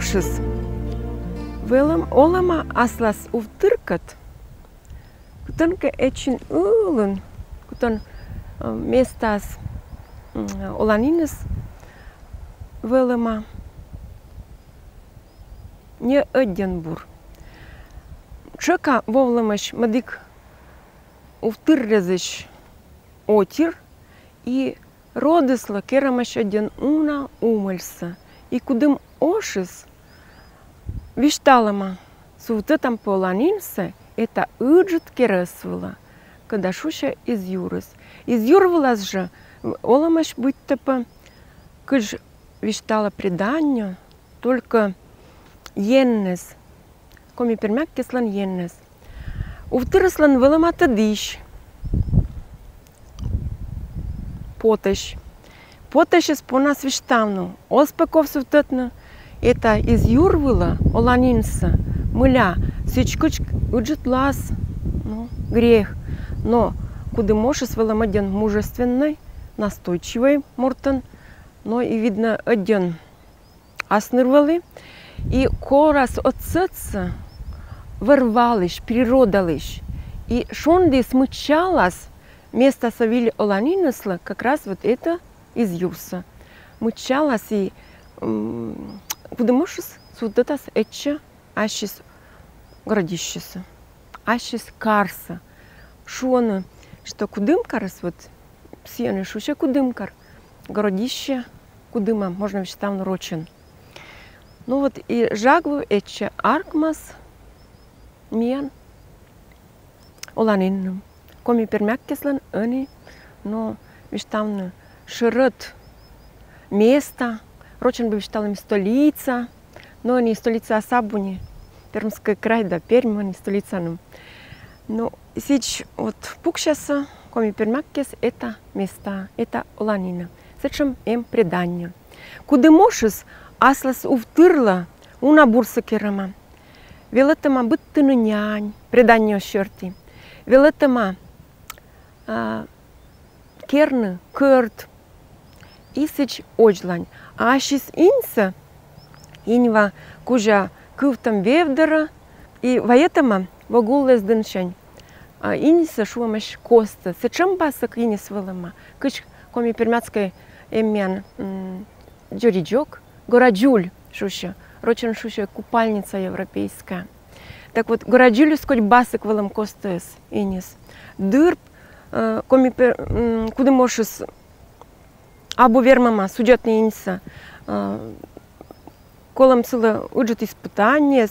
ошис. Велам олама аслас увтыркат. Кутанка эчин улун. Кутан местас оланинес велама не один бур. Чека вовламаш мадик увтыррезыш отир и родисла керамаш один уна умыльса. И кудым ошис вишталама сувтетам поланинсе это ыджит кересвела, когда шуша из юрыс. Из юрвелас же оламаш быть тепа кыж виштала предание только еннес. Коми пермяк кислан еннес. Увтырыслан велама тадиш. Потеш. Потеш из по нас виштавну. Оспеков сувтетна. Это из юрвела оланинса. Мыля. Сечкуч уджит лас. Ну, грех. Но куда можешь велам один мужественный, настойчивый мортен. Но и видно один аснырвали. И корас отцеться ворвалиш, природалиш. И шонды смычалась место Савили Оланинесла, как раз вот это из Юрса. Мычалась и куда можешь вот это этча ащис городищеса, ащис карса. Шона, что кудымкарс вот сены шуша кудымкар, городище кудыма, можно ведь там рочен. Ну вот и жагву этча аркмас миан оланинным. Коми пермяккеслан они, но виштавны широт место, рочен бы вишталами столица, но они столица Асабуни, Пермский край, да, Пермь, они столица нам. Но сейчас вот пукшаса, коми пермяккес, это места, это оланина. Зачем им предание? Куда можешь аслас увтырла уна бурса керама. Велетама быттыны нянь, предание щерти. Велетама керны, кырт, исыч оджлань. А щис инса, инва кужа кывтам вевдера, и воетама вагуллес дыншань. Иниса шуамаш коста. Сечем басак инис велема. Кыч коми пермяцкой эмян джориджок, гораджуль шуша. Рочен шуша купальница европейская. Так вот, гораджуль сколь басак велем костес инис. Дырп, коми куда можешь абу вермама судетный инса. Колом цела уджет испытание,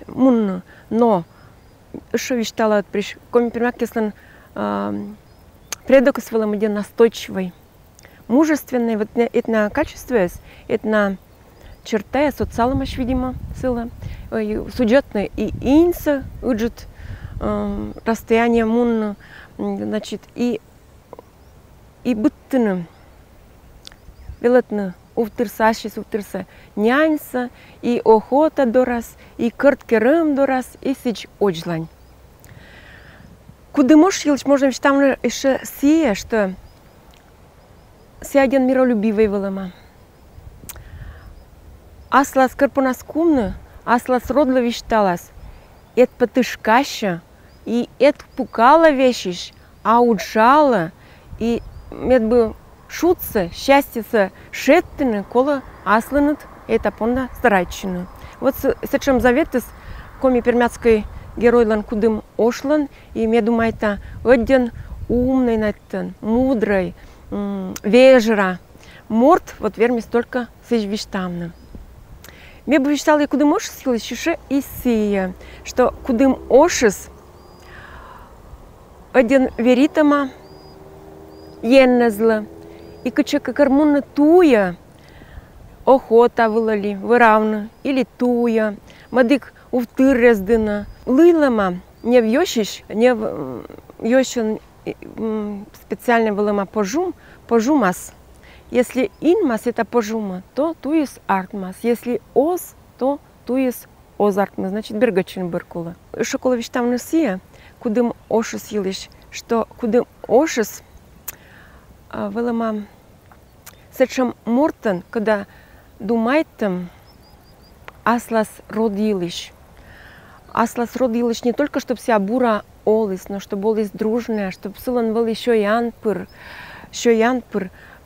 мунно, но еще виштала отпрещ, коми пермякеслан предок свелом один настойчивый, мужественный, вот это качество, это черта социалмаш, видимо, сила, судетный и инса уджет расстояние мунно, значит, и быттыны, велетны, увтырса, щис увтырса няньса, и охота дорас, и кырткерым дорас, и сич оджлань. Куда можешь елч, можно ведь там еще сие, что се один миролюбивый велема. Аслас карпонаскумны, аслас родло вишталас, эт потышкаща, и эт пукала вещиш, а уджала, и мед бы шутся, счастье шеттыны, кола асланат, это понда старайчины. Вот с чем заветыс коми пермяцкой геройлан кудым ошлан, и мне думаю, это один умный, мудрый, вежера, морт, вот верми столько сыч виштамна. Мне бы виштал, я кудым ошис силы еще и сия, что кудым ошис один веритама еннезла, и качека кармунна туя, охота вылали, выравна, или туя, мадик увтыррездына, лылама, не вьёшиш, не вьёшен специально вылама пожумас. Если инмас это пожума, то туис артмас. Если ос, то туис озартмас, значит бергачин беркула. Шоколович там носия, кудым ошис елиш, что кудым ошис вылама сечем мортен, когда думает там аслас родилищ. Аслас родилищ не только, чтобы вся бура олис, но чтобы олис дружная, чтобы сылан был еще янпыр,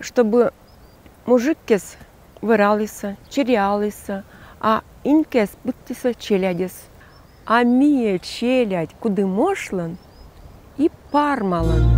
чтобы мужиккес выралиса, черялиса, а инкес будтиса челядес. А мие челядь, куды мошлан и пармалан.